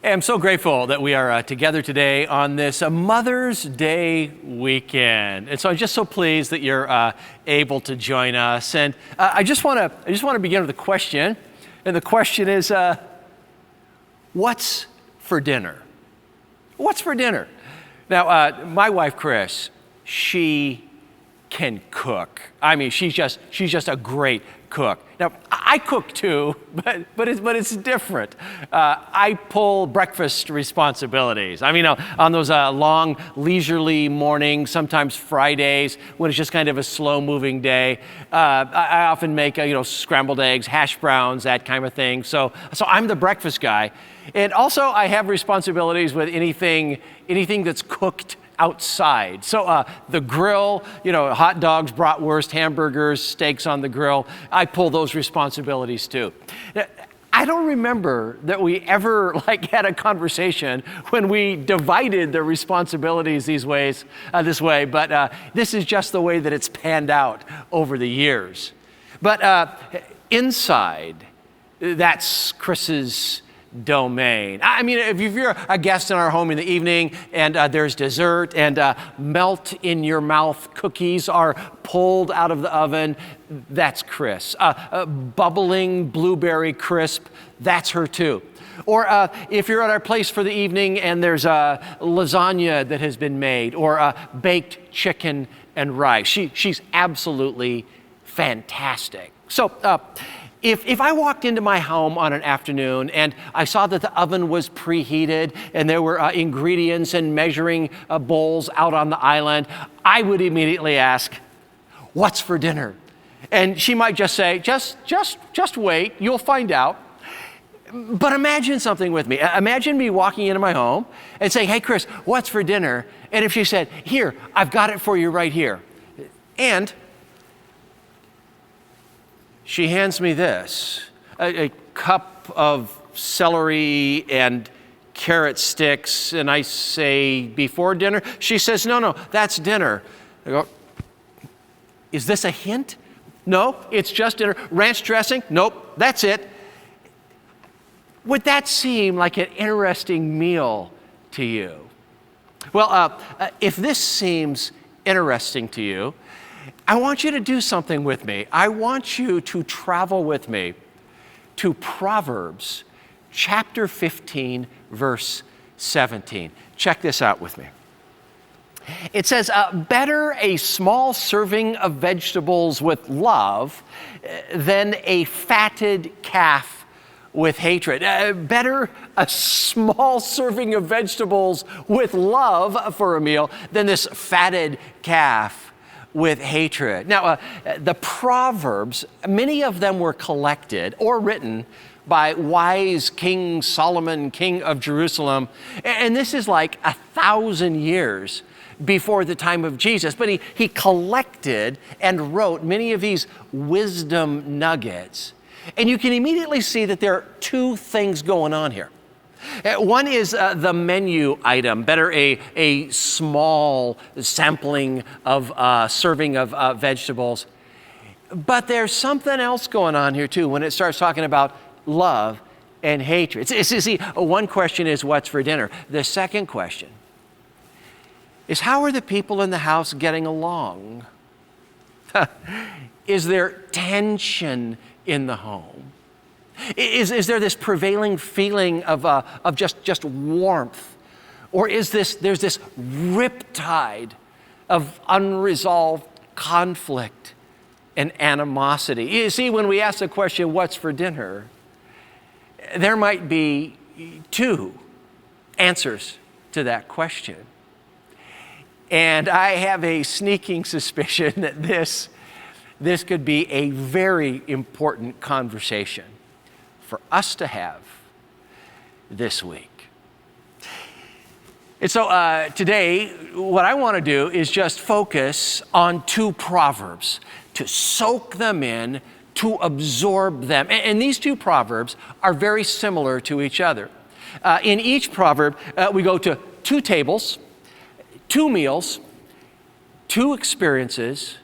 I'm so grateful that we are together today on this Mother's Day weekend. And so I'm just so pleased that you're able to join us. And I just want to begin with a question. And the question is, what's for dinner? What's for dinner? Now, my wife, Chris, she can cook. I mean, she's just a great cook. Now, I cook too, but it's different. I pull breakfast responsibilities. I mean, on those long, leisurely mornings, sometimes Fridays, when it's just kind of a slow-moving day, I often make scrambled eggs, hash browns, that kind of thing. So I'm the breakfast guy, and also I have responsibilities with anything that's cooked outside. So the grill, hot dogs, bratwurst, hamburgers, steaks on the grill, I pull those responsibilities too. Now, I don't remember that we ever had a conversation when we divided the responsibilities this way, but this is just the way that it's panned out over the years. But inside, that's Chris's domain. I mean, if you're a guest in our home in the evening and there's dessert and melt in your mouth cookies are pulled out of the oven, that's Chris. Bubbling blueberry crisp, that's her too. Or if you're at our place for the evening and there's lasagna that has been made or baked chicken and rice, she's absolutely fantastic. So, If I walked into my home on an afternoon and I saw that the oven was preheated and there were ingredients and measuring bowls out on the island, I would immediately ask, "What's for dinner?" And she might just say, just wait, you'll find out. But imagine something with me. Imagine me walking into my home and saying, "Hey, Chris, what's for dinner?" And if she said, "Here, I've got it for you right here." And she hands me this, a cup of celery and carrot sticks, and I say, "Before dinner?" She says, no, that's dinner. I go, "Is this a hint?" "No, it's just dinner." "Ranch dressing?" "Nope, that's it." Would that seem like an interesting meal to you? Well, if this seems interesting to you, I want you to do something with me. I want you to travel with me to Proverbs chapter 15, verse 17. Check this out with me. It says, better a small serving of vegetables with love than a fatted calf with hatred. Better a small serving of vegetables with love for a meal than this fatted calf with hatred. Now, the Proverbs, many of them were collected or written by wise King Solomon, king of Jerusalem. And this is like 1,000 years before the time of Jesus. But he collected and wrote many of these wisdom nuggets. And you can immediately see that there are two things going on here. One is the menu item, better a small sampling of serving of vegetables. But there's something else going on here too when it starts talking about love and hatred. See, one question is what's for dinner? The second question is how are the people in the house getting along? Is there tension in the home? Is there this prevailing feeling of just warmth? Or there's this riptide of unresolved conflict and animosity? You see, when we ask the question, what's for dinner? There might be two answers to that question. And I have a sneaking suspicion that this could be a very important conversation for us to have this week. And so today, what I want to do is just focus on two proverbs, to soak them in, to absorb them. And these two proverbs are very similar to each other. In each proverb, we go to two tables, two meals, two experiences,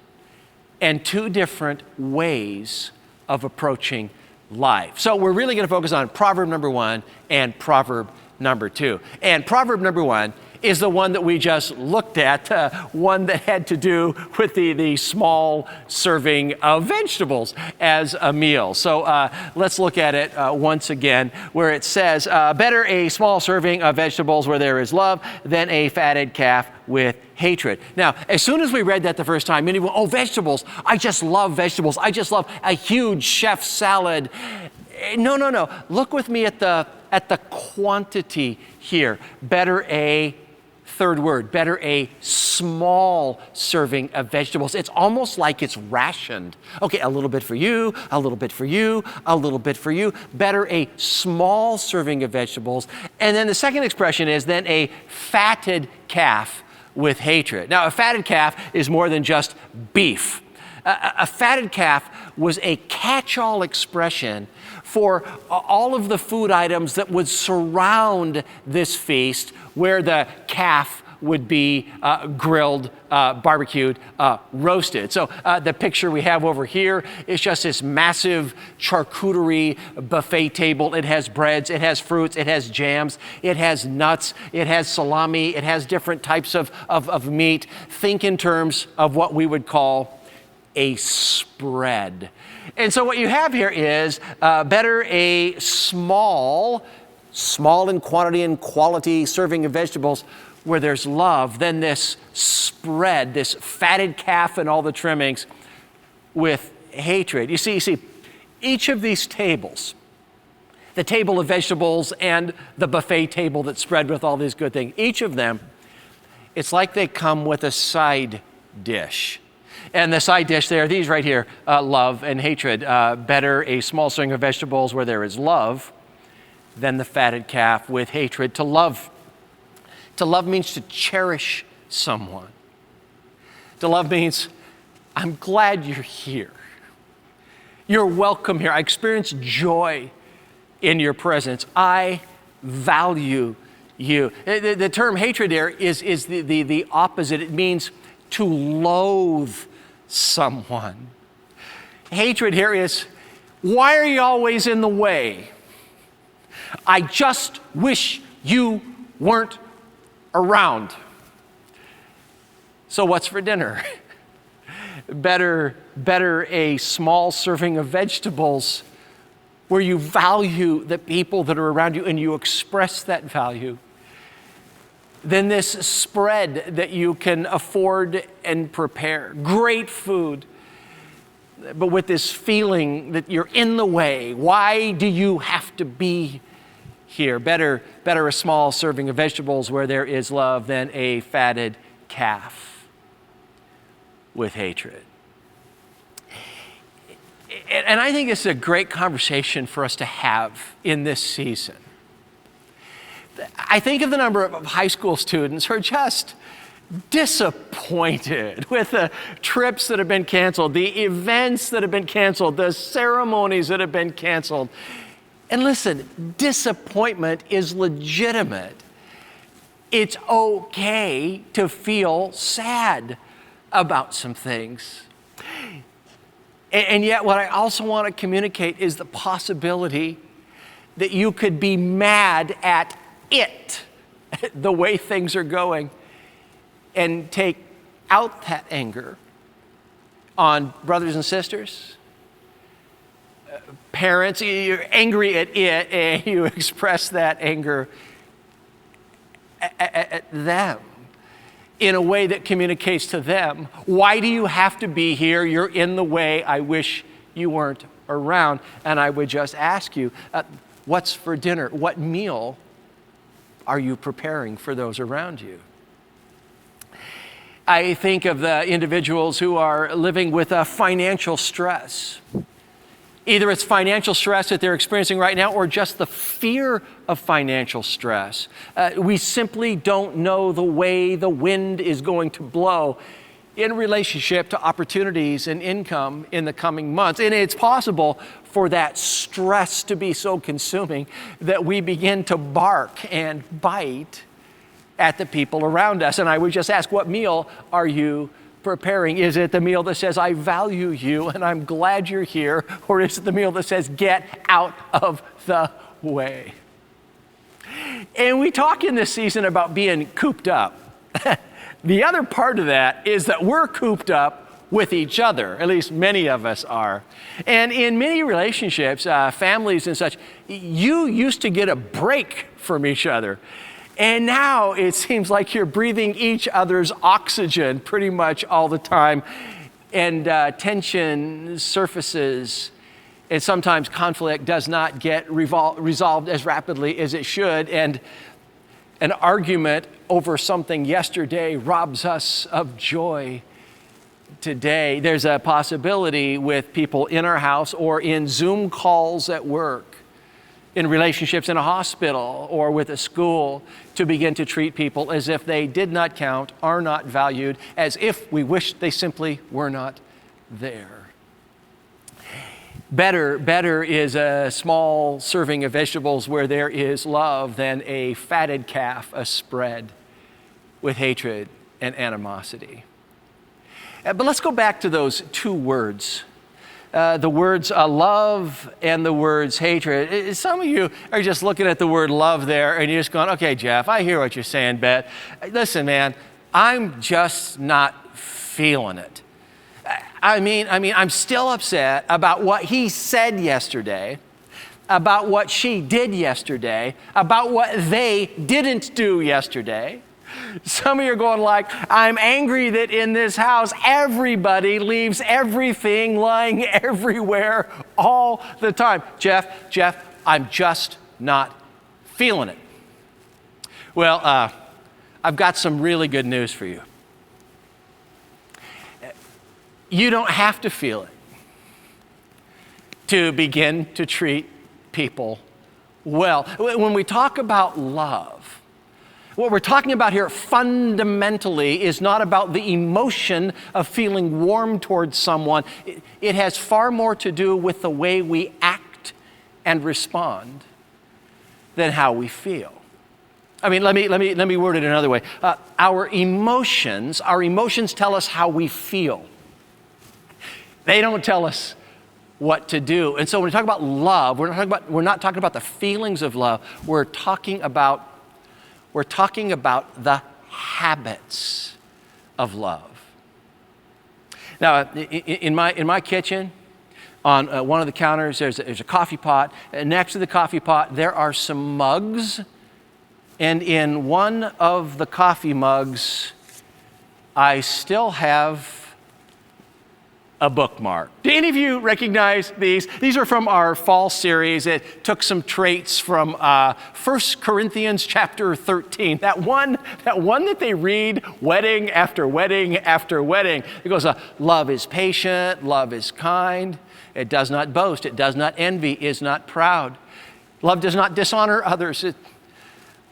and two different ways of approaching life. So we're really going to focus on proverb number 1 and proverb number 2. And proverb number 1 is the one that we just looked at, one that had to do with the small serving of vegetables as a meal. So let's look at it once again, where it says, better a small serving of vegetables where there is love than a fatted calf with hatred. Now, as soon as we read that the first time, many went, oh, vegetables, I just love vegetables. I just love a huge chef salad. No. Look with me at the quantity here. Better a, third word, better a small serving of vegetables. It's almost like it's rationed. Okay, a little bit for you, a little bit for you, a little bit for you. Better a small serving of vegetables. And then the second expression is then a fatted calf with hatred. Now, a fatted calf is more than just beef. A fatted calf was a catch-all expression for all of the food items that would surround this feast, where the calf would be grilled, barbecued, roasted. So the picture we have over here is just this massive charcuterie buffet table. It has breads, it has fruits, it has jams, it has nuts, it has salami, it has different types of meat. Think in terms of what we would call a spread. And so what you have here is better a small in quantity and quality serving of vegetables where there's love than this spread, this fatted calf and all the trimmings with hatred. You see, each of these tables, the table of vegetables and the buffet table that's spread with all these good things, each of them, it's like they come with a side dish. And the side dish there, these right here, love and hatred. Better a small serving of vegetables where there is love than the fatted calf with hatred. To love means to cherish someone. To love means, I'm glad you're here. You're welcome here. I experience joy in your presence. I value you. The term hatred there is the opposite. It means to loathe someone. Hatred here is, why are you always in the way? I just wish you weren't around. So what's for dinner? Better a small serving of vegetables where you value the people that are around you and you express that value, than this spread that you can afford and prepare. Great food, but with this feeling that you're in the way. Why do you have to be here? Better a small serving of vegetables where there is love than a fatted calf with hatred. And I think it's a great conversation for us to have in this season. I think of the number of high school students who are just disappointed with the trips that have been canceled, the events that have been canceled, the ceremonies that have been canceled. And listen, disappointment is legitimate. It's okay to feel sad about some things. And yet what I also want to communicate is the possibility that you could be mad at it, the way things are going, and take out that anger on brothers and sisters, parents. You're angry at it and you express that anger at them in a way that communicates to them, why do you have to be here? You're in the way. I wish you weren't around. And I would just ask you, what's for dinner? What meal are you preparing for those around you? I think of the individuals who are living with a financial stress. Either it's financial stress that they're experiencing right now or just the fear of financial stress. We simply don't know the way the wind is going to blow in relationship to opportunities and income in the coming months. And it's possible for that stress to be so consuming that we begin to bark and bite at the people around us. And I would just ask, what meal are you preparing? Is it the meal that says, I value you and I'm glad you're here? Or is it the meal that says, get out of the way? And we talk in this season about being cooped up. The other part of that is that we're cooped up with each other. At least many of us are. And in many relationships, families and such, you used to get a break from each other. And now it seems like you're breathing each other's oxygen pretty much all the time. And tension surfaces, and sometimes conflict does not get resolved as rapidly as it should. And an argument over something yesterday robs us of joy today. There's a possibility with people in our house or in Zoom calls at work, in relationships in a hospital or with a school, to begin to treat people as if they did not count, are not valued, as if we wish they simply were not there. Better is a small serving of vegetables where there is love than a fatted calf, a spread with hatred and animosity. But let's go back to those two words. The words love and the words hatred. Some of you are just looking at the word love there and you're just going, okay, Jeff, I hear what you're saying, Bet. Listen, man, I'm just not feeling it. I mean, I'm still upset about what he said yesterday, about what she did yesterday, about what they didn't do yesterday. Some of you are going like, I'm angry that in this house, everybody leaves everything lying everywhere all the time. Jeff, I'm just not feeling it. Well, I've got some really good news for you. You don't have to feel it to begin to treat people well. When we talk about love, what we're talking about here fundamentally is not about the emotion of feeling warm towards someone. It has far more to do with the way we act and respond than how we feel. I mean, let me word it another way. Our emotions tell us how we feel. They don't tell us what to do. And so when we talk about love, we're not talking about the feelings of love. We're talking about the habits of love. Now, in my kitchen, on one of the counters, there's a coffee pot. And next to the coffee pot, there are some mugs. And in one of the coffee mugs, I still have a bookmark. Do any of you recognize these? These are from our fall series. It took some traits from 1 Corinthians chapter 13. That one that they read wedding after wedding after wedding. It goes, love is patient, love is kind, it does not boast, it does not envy, is not proud. Love does not dishonor others.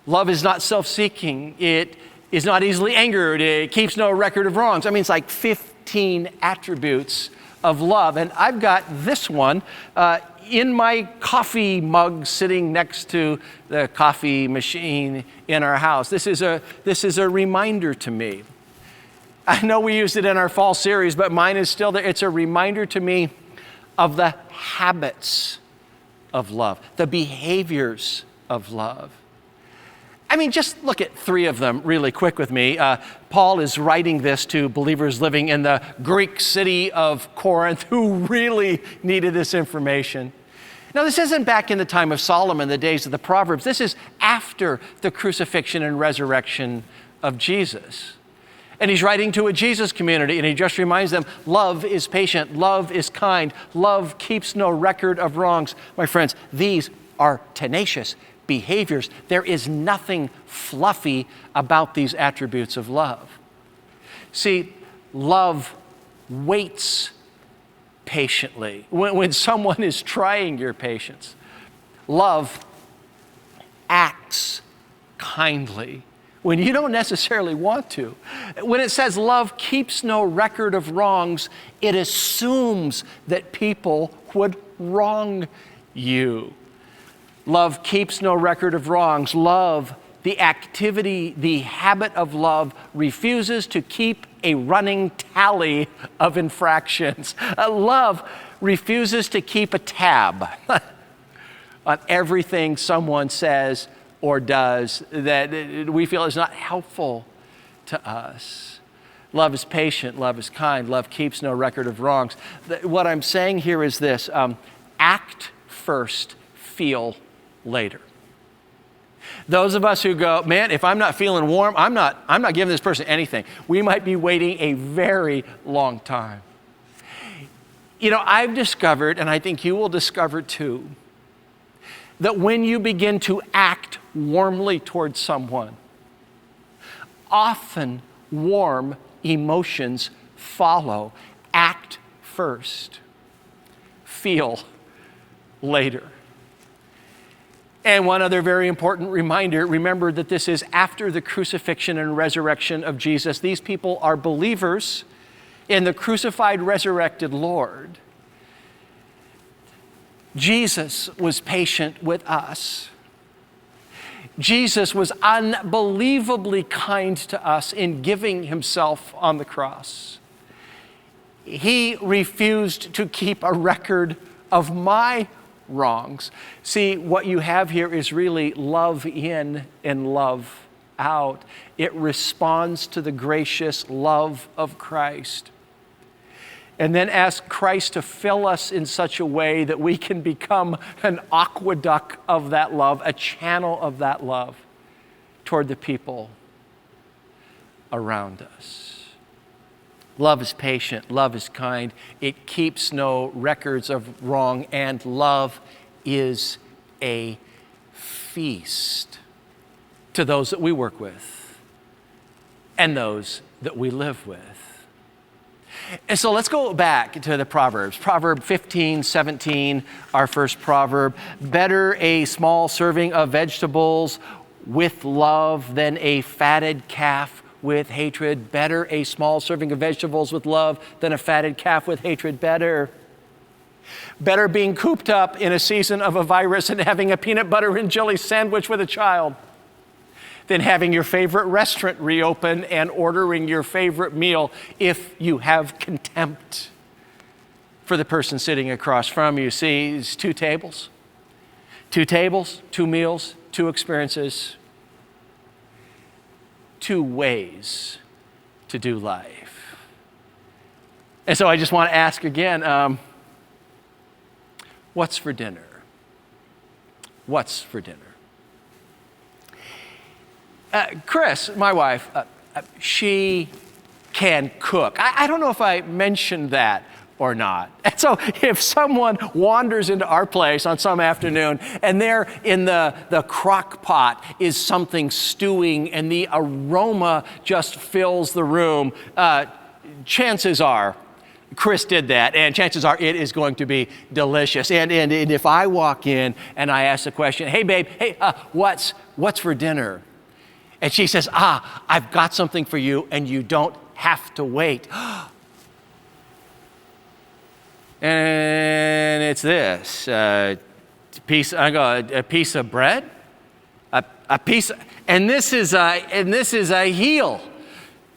Love is not self-seeking. It is not easily angered. It keeps no record of wrongs. I mean, it's like 15 attributes of love. And I've got this one in my coffee mug sitting next to the coffee machine in our house. This is a reminder to me. I know we used it in our fall series, but mine is still there. It's a reminder to me of the habits of love, the behaviors of love. I mean, just look at three of them really quick with me. Paul is writing this to believers living in the Greek city of Corinth who really needed this information. Now, this isn't back in the time of Solomon, the days of the Proverbs. This is after the crucifixion and resurrection of Jesus. And he's writing to a Jesus community, and he just reminds them, love is patient, love is kind, love keeps no record of wrongs. My friends, these are tenacious behaviors. There is nothing fluffy about these attributes of love. See, love waits patiently when someone is trying your patience. Love acts kindly when you don't necessarily want to. When it says love keeps no record of wrongs, it assumes that people would wrong you. Love keeps no record of wrongs. Love, the activity, the habit of love, refuses to keep a running tally of infractions. Love refuses to keep a tab on everything someone says or does that we feel is not helpful to us. Love is patient, love is kind, love keeps no record of wrongs. What I'm saying here is this, act first, feel later. Those of us who go, man, if I'm not feeling warm, I'm not giving this person anything. We might be waiting a very long time. You know, I've discovered, and I think you will discover too, that when you begin to act warmly towards someone, often warm emotions follow. Act first, feel later. And one other very important reminder, remember that this is after the crucifixion and resurrection of Jesus. These people are believers in the crucified, resurrected Lord. Jesus was patient with us. Jesus was unbelievably kind to us in giving himself on the cross. He refused to keep a record of my wrongs. See, what you have here is really love in and love out. It responds to the gracious love of Christ. And then ask Christ to fill us in such a way that we can become an aqueduct of that love, a channel of that love toward the people around us. Love is patient, love is kind, it keeps no records of wrong, and love is a feast to those that we work with and those that we live with. And so let's go back to the Proverbs. Proverb 15:17, our first proverb. Better a small serving of vegetables with love than a fatted calf with hatred. Better a small serving of vegetables with love than a fatted calf with hatred. Better being cooped up in a season of a virus and having a peanut butter and jelly sandwich with a child than having your favorite restaurant reopen and ordering your favorite meal if you have contempt for the person sitting across from you. See, it's two tables, two meals, two experiences, two ways to do life. And so I just want to ask again, what's for dinner? What's for dinner? Chris, my wife, she can cook. I don't know if I mentioned that or not. And so if someone wanders into our place on some afternoon and there in the crock pot is something stewing and the aroma just fills the room, chances are Chris did that, and chances are it is going to be delicious. And if I walk in and I ask the question, hey babe, what's for dinner? And she says, I've got something for you and you don't have to wait. And it's this, a piece of bread, and this is a heel.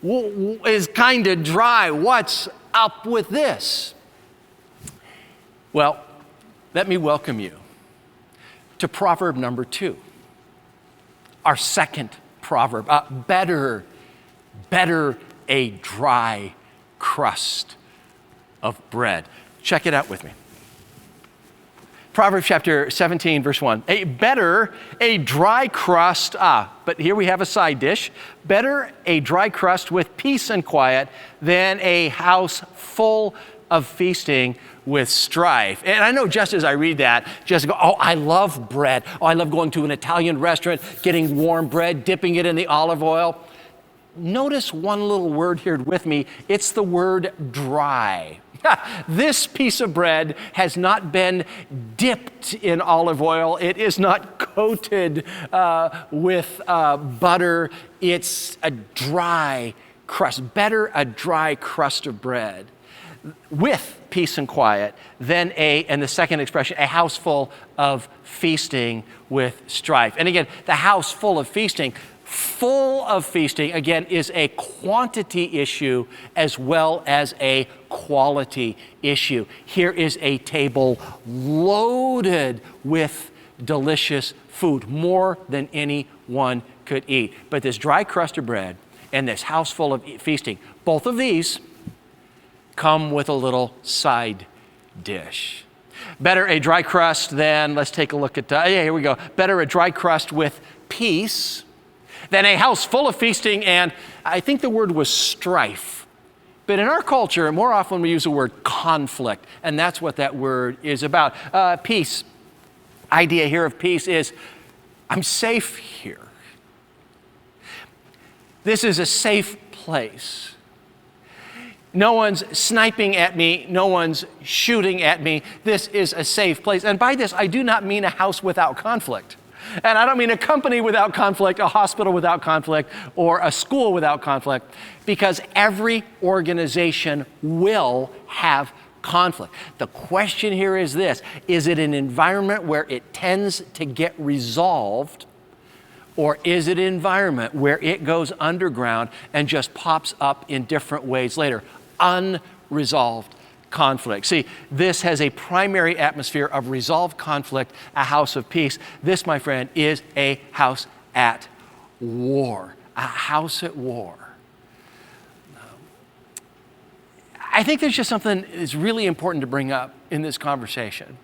Is kind of dry. What's up with this? Well, let me welcome you to proverb number 2, our second proverb. Better a dry crust of bread. Check it out with me. Proverbs chapter 17, verse 1. Better a dry crust, but here we have a side dish. Better a dry crust with peace and quiet than a house full of feasting with strife. And I know just as I read that, just go, I love bread. I love going to an Italian restaurant, getting warm bread, dipping it in the olive oil. Notice one little word here with me. It's the word dry. This piece of bread has not been dipped in olive oil. It is not coated with butter. It's a dry crust. Better a dry crust of bread with peace and quiet than and the second expression, a house full of feasting with strife. And again, the house full of feasting, again, is a quantity issue as well as a quality issue. Here is a table loaded with delicious food, more than anyone could eat. But this dry crust of bread and this house full of feasting, both of these come with a little side dish. Better a dry crust than, let's take a look at, here we go. Better a dry crust with peace than a house full of feasting, and I think the word was strife. But in our culture, more often we use the word conflict, and that's what that word is about. Peace. Idea here of peace is, I'm safe here. This is a safe place. No one's sniping at me. No one's shooting at me. This is a safe place. And by this, I do not mean a house without conflict. And I don't mean a company without conflict, a hospital without conflict, or a school without conflict, because every organization will have conflict. The question here is this: is it an environment where it tends to get resolved, or is it an environment where it goes underground and just pops up in different ways later? Unresolved conflict. See, this has a primary atmosphere of resolved conflict, a house of peace. This, my friend, is a house at war. A house at war. I think there's just something that's really important to bring up in this conversation.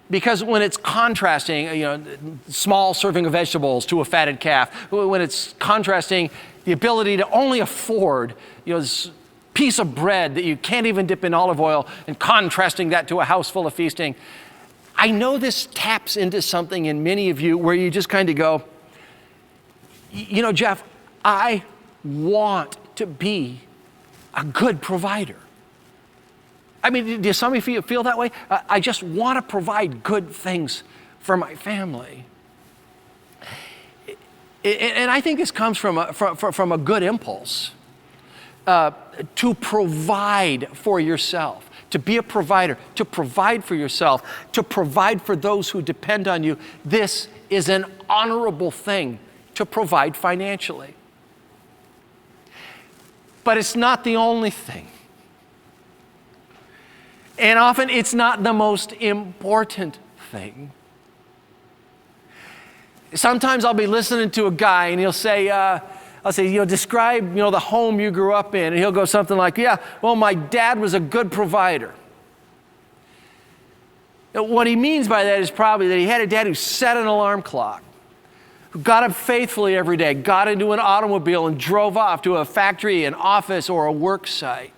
Because when it's contrasting, small serving of vegetables to a fatted calf, when it's contrasting the ability to only afford, this piece of bread that you can't even dip in olive oil, and contrasting that to a house full of feasting, I know this taps into something in many of you where you just kind of go, Jeff, I want to be a good provider. I mean, do some of you feel that way? I just want to provide good things for my family. And I think this comes from a good impulse. To provide for yourself, to be a provider, to provide for yourself, to provide for those who depend on you. This is an honorable thing to provide financially. But it's not the only thing. And often it's not the most important thing. Sometimes I'll be listening to a guy and he'll say, I'll say, describe, the home you grew up in. And he'll go something like, my dad was a good provider. Now, what he means by that is probably that he had a dad who set an alarm clock, who got up faithfully every day, got into an automobile and drove off to a factory, an office, or a work site.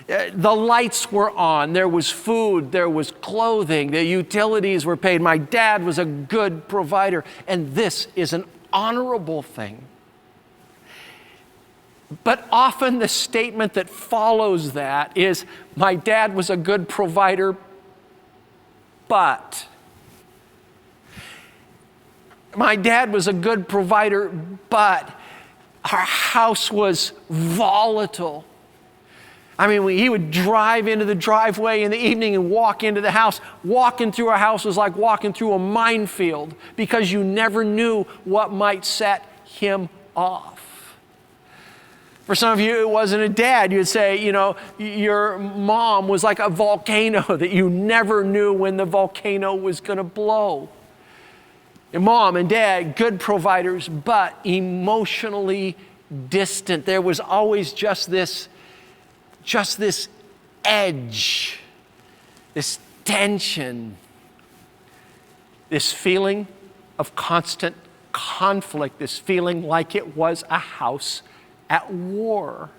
The lights were on, there was food, there was clothing, the utilities were paid. My dad was a good provider, and this is an honorable thing. But often the statement that follows that is, my dad was a good provider, but. My dad was a good provider, but our house was volatile. I mean, he would drive into the driveway in the evening and walk into the house. Walking through our house was like walking through a minefield, because you never knew what might set him off. For some of you, it wasn't a dad. You'd say, your mom was like a volcano that you never knew when the volcano was going to blow. Your mom and dad, good providers, but emotionally distant. There was always just this edge, this tension, this feeling of constant conflict, this feeling like it was a house at war.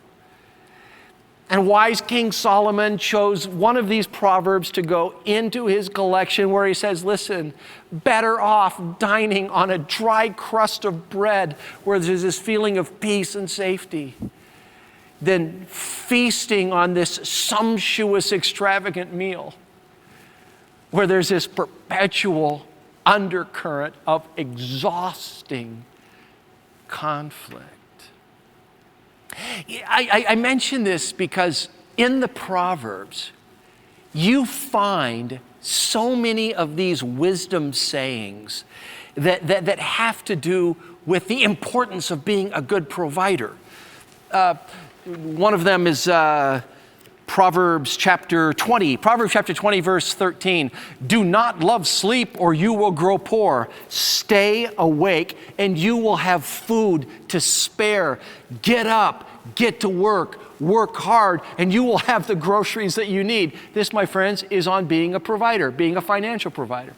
And wise King Solomon chose one of these proverbs to go into his collection, where he says, listen, better off dining on a dry crust of bread where there's this feeling of peace and safety, than feasting on this sumptuous, extravagant meal where there's this perpetual undercurrent of exhausting conflict. I mention this because in the Proverbs, you find so many of these wisdom sayings that have to do with the importance of being a good provider. One of them is Proverbs chapter 20, verse 13. Do not love sleep or you will grow poor. Stay awake and you will have food to spare. Get up, get to work hard, and you will have the groceries that you need. This, my friends, is on being a provider, being a financial provider.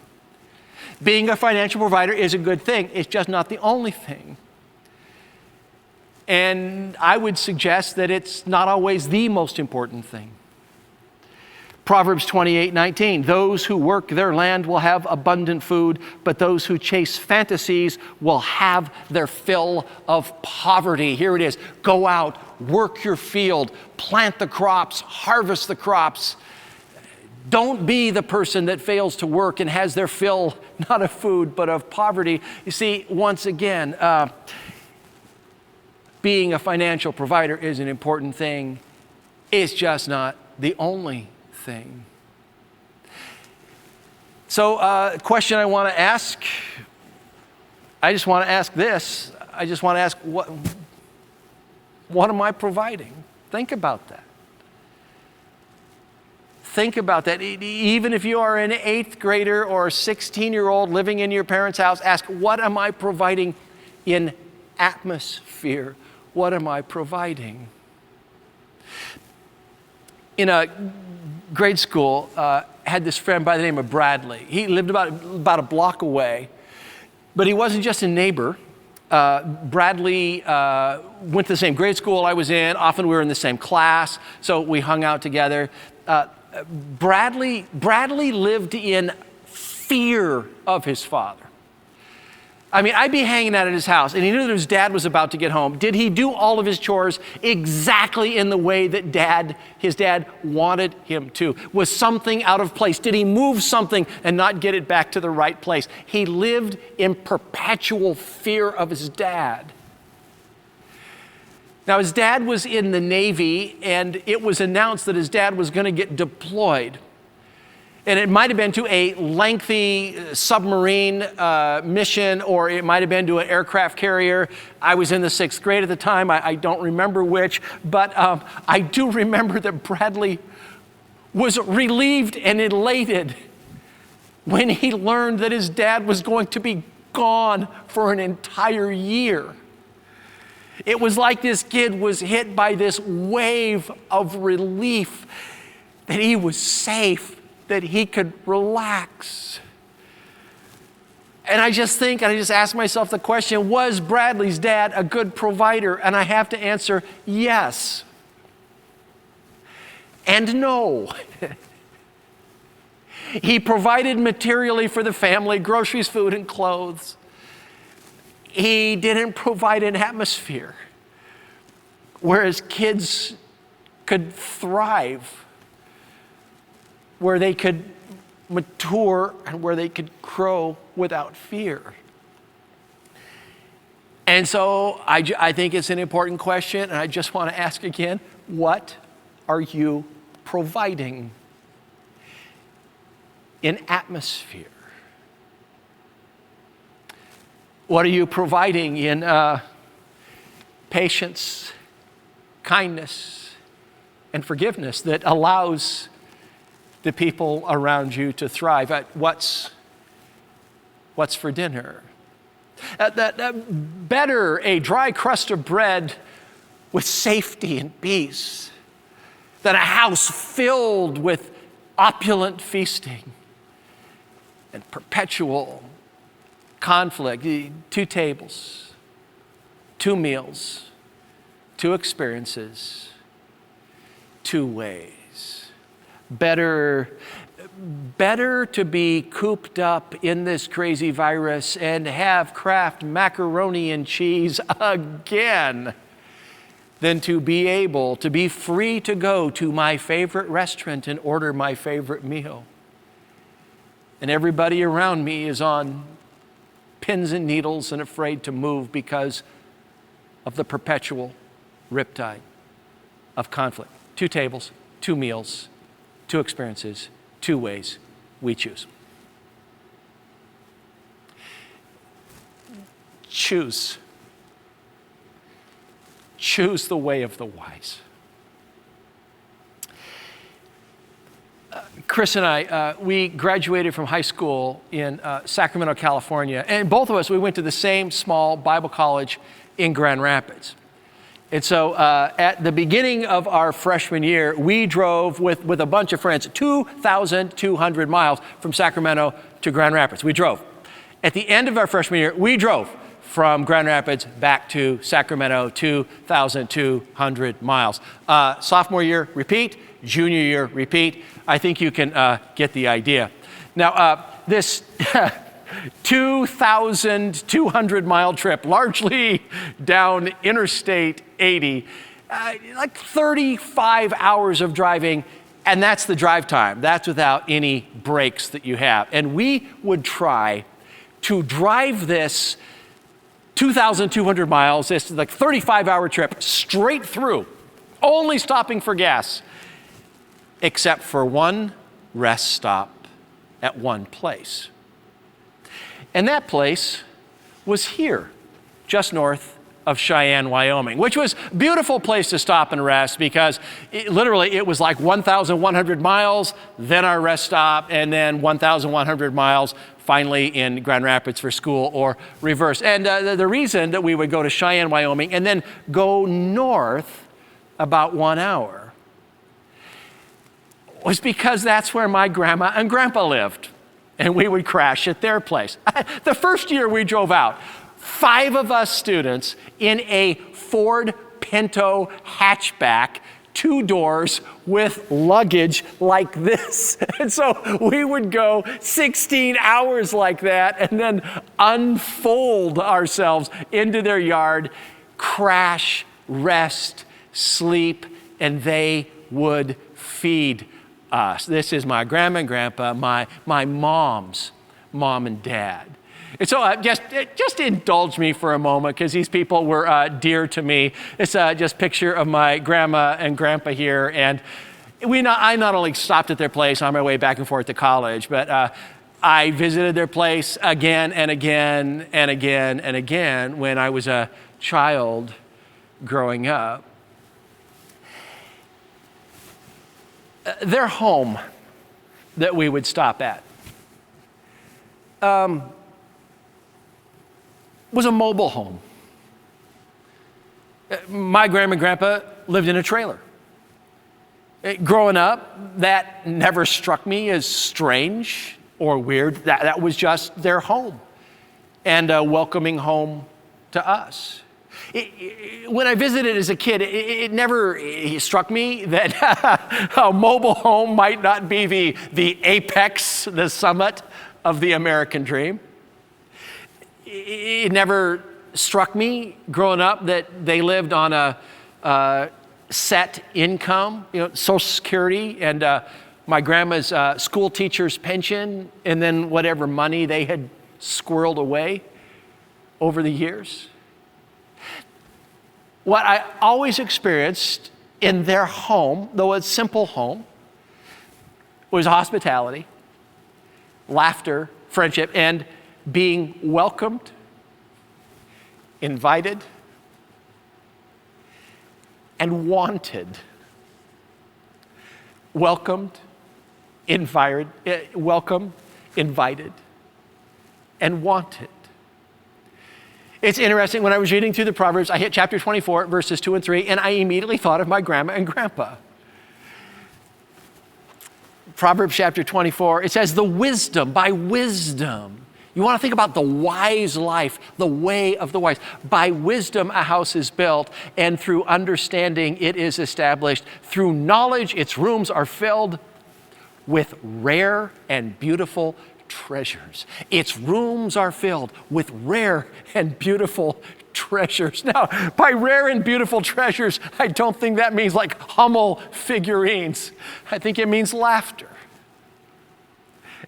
Being a financial provider is a good thing. It's just not the only thing. And I would suggest that it's not always the most important thing. Proverbs 28:19, those who work their land will have abundant food, but those who chase fantasies will have their fill of poverty. Here it is. Go out, work your field, plant the crops, harvest the crops. Don't be the person that fails to work and has their fill, not of food, but of poverty. You see, once again, being a financial provider is an important thing. It's just not the only thing. So, question I want to ask, I just want to ask this. I just want to ask, what am I providing? Think about that. Think about that. Even if you are an 8th grader or a 16-year-old living in your parents' house, ask, what am I providing in atmosphere? What am I providing? In a grade school, had this friend by the name of Bradley. He lived about a block away, but he wasn't just a neighbor. Bradley went to the same grade school I was in. Often we were in the same class, so we hung out together. Bradley lived in fear of his father. I mean, I'd be hanging out at his house, and he knew that his dad was about to get home. Did he do all of his chores exactly in the way that his dad wanted him to? Was something out of place? Did he move something and not get it back to the right place? He lived in perpetual fear of his dad. Now, his dad was in the Navy, and it was announced that his dad was going to get deployed. And it might have been to a lengthy submarine mission, or it might have been to an aircraft carrier. I was in the 6th grade at the time. I don't remember which, but I do remember that Bradley was relieved and elated when he learned that his dad was going to be gone for an entire year. It was like this kid was hit by this wave of relief that he was safe, that he could relax. And I just ask myself the question, was Bradley's dad a good provider? And I have to answer yes and no. He provided materially for the family, groceries, food, and clothes. He didn't provide an atmosphere where his kids could thrive, where they could mature and where they could grow without fear. And so I think it's an important question, and I just want to ask again, what are you providing in atmosphere? What are you providing in patience, kindness, and forgiveness that allows the people around you to thrive? What's for dinner? Better a dry crust of bread with safety and peace than a house filled with opulent feasting and perpetual conflict. 2 tables, 2 meals, 2 experiences, 2 ways. Better to be cooped up in this crazy virus and have Kraft macaroni and cheese again than to be able to be free to go to my favorite restaurant and order my favorite meal. And everybody around me is on pins and needles and afraid to move because of the perpetual riptide of conflict. 2 tables, 2 meals, 2 experiences, 2 ways we choose. Choose. Choose the way of the wise. Chris and I, we graduated from high school in Sacramento, California. And both of us, we went to the same small Bible college in Grand Rapids. And so at the beginning of our freshman year, we drove with a bunch of friends 2,200 miles from Sacramento to Grand Rapids. We drove. At the end of our freshman year, we drove from Grand Rapids back to Sacramento, 2,200 miles. Sophomore year, repeat. Junior year, repeat. I think you can get the idea. Now, this 2,200 mile trip, largely down Interstate 80, like 35 hours of driving, and that's the drive time. That's without any breaks that you have. And we would try to drive this 2,200 miles, this like 35-hour trip, straight through, only stopping for gas, except for one rest stop at one place. And that place was here, just north of Cheyenne, Wyoming, which was a beautiful place to stop and rest because it was like 1,100 miles, then our rest stop, and then 1,100 miles finally in Grand Rapids for school or reverse. And the reason that we would go to Cheyenne, Wyoming, and then go north about 1 hour was because that's where my grandma and grandpa lived. And we would crash at their place. The first year we drove out, 5 of us students in a Ford Pinto hatchback, 2 doors with luggage like this. And so we would go 16 hours like that and then unfold ourselves into their yard, crash, rest, sleep, and they would feed us. This is my grandma and grandpa, my mom's mom and dad. And so just indulge me for a moment because these people were dear to me. It's just a picture of my grandma and grandpa here. And I not only stopped at their place on my way back and forth to college, but I visited their place again and again and again and again when I was a child growing up. Their home that we would stop at was a mobile home. My grandma and grandpa lived in a trailer. Growing up, that never struck me as strange or weird. That was just their home and a welcoming home to us. When I visited as a kid, it never struck me that a mobile home might not be the apex, the summit of the American dream. It never struck me growing up that they lived on a set income, Social Security and my grandma's school teacher's pension, and then whatever money they had squirreled away over the years. What I always experienced in their home, though a simple home, was hospitality, laughter, friendship, and being welcomed, invited, and wanted. Welcomed, invited, and wanted. It's interesting, when I was reading through the Proverbs, I hit chapter 24, verses 2 and 3, and I immediately thought of my grandma and grandpa. Proverbs chapter 24, it says, by wisdom. You want to think about the wise life, the way of the wise. By wisdom a house is built, and through understanding it is established. Through knowledge its rooms are filled with rare and beautiful treasures. Its rooms are filled with rare and beautiful treasures. Now, by rare and beautiful treasures, I don't think that means like Hummel figurines. I think it means laughter,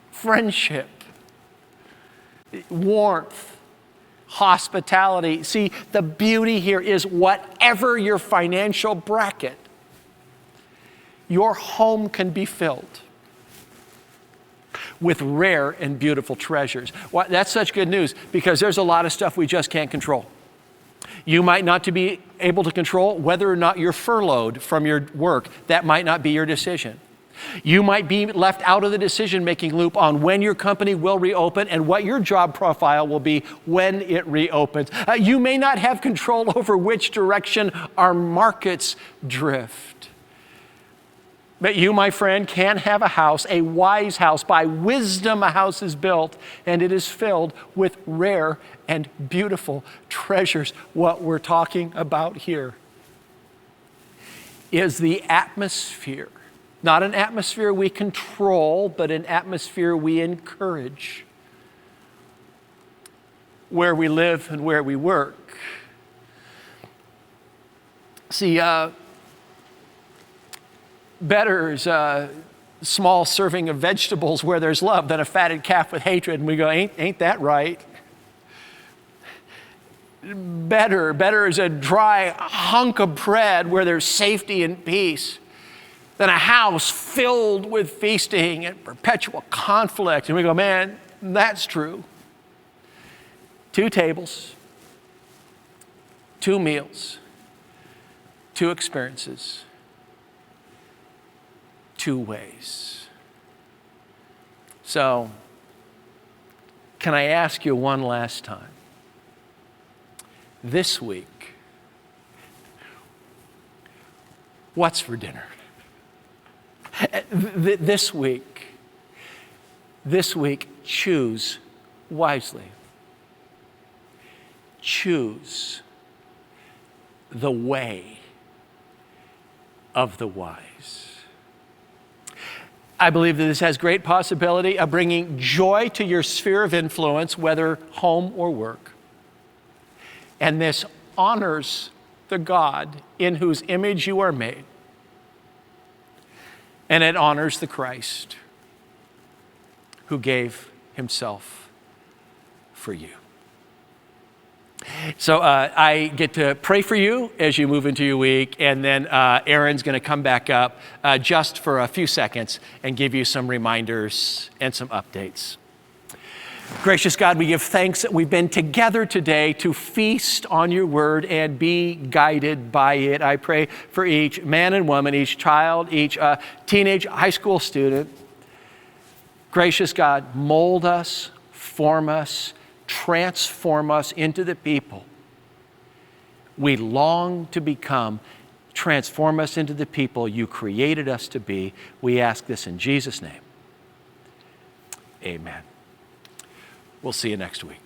friendship, warmth, hospitality. See, the beauty here is whatever your financial bracket, your home can be filled with rare and beautiful treasures. Well, that's such good news because there's a lot of stuff we just can't control. You might not be able to control whether or not you're furloughed from your work. That might not be your decision. You might be left out of the decision-making loop on when your company will reopen and what your job profile will be when it reopens. You may not have control over which direction our markets drift. But you, my friend, can have a house, a wise house. By wisdom, a house is built, and it is filled with rare and beautiful treasures. What we're talking about here is the atmosphere. Not an atmosphere we control, but an atmosphere we encourage. Where we live and where we work. See, better is a small serving of vegetables where there's love than a fatted calf with hatred. And we go, ain't that right? Better is a dry hunk of bread where there's safety and peace than a house filled with feasting and perpetual conflict. And we go, man, that's true. 2 tables, 2 meals, 2 experiences, 2 ways. So, can I ask you one last time? This week, what's for dinner? This week, choose wisely. Choose the way of the wise. I believe that this has great possibility of bringing joy to your sphere of influence, whether home or work. And this honors the God in whose image you are made. And it honors the Christ who gave himself for you. So I get to pray for you as you move into your week, and then Aaron's going to come back up just for a few seconds and give you some reminders and some updates. Gracious God, we give thanks that we've been together today to feast on your word and be guided by it. I pray for each man and woman, each child, each teenage high school student. Gracious God, mold us, form us, transform us into the people we long to become. Transform us into the people you created us to be. We ask this in Jesus' name. Amen. We'll see you next week.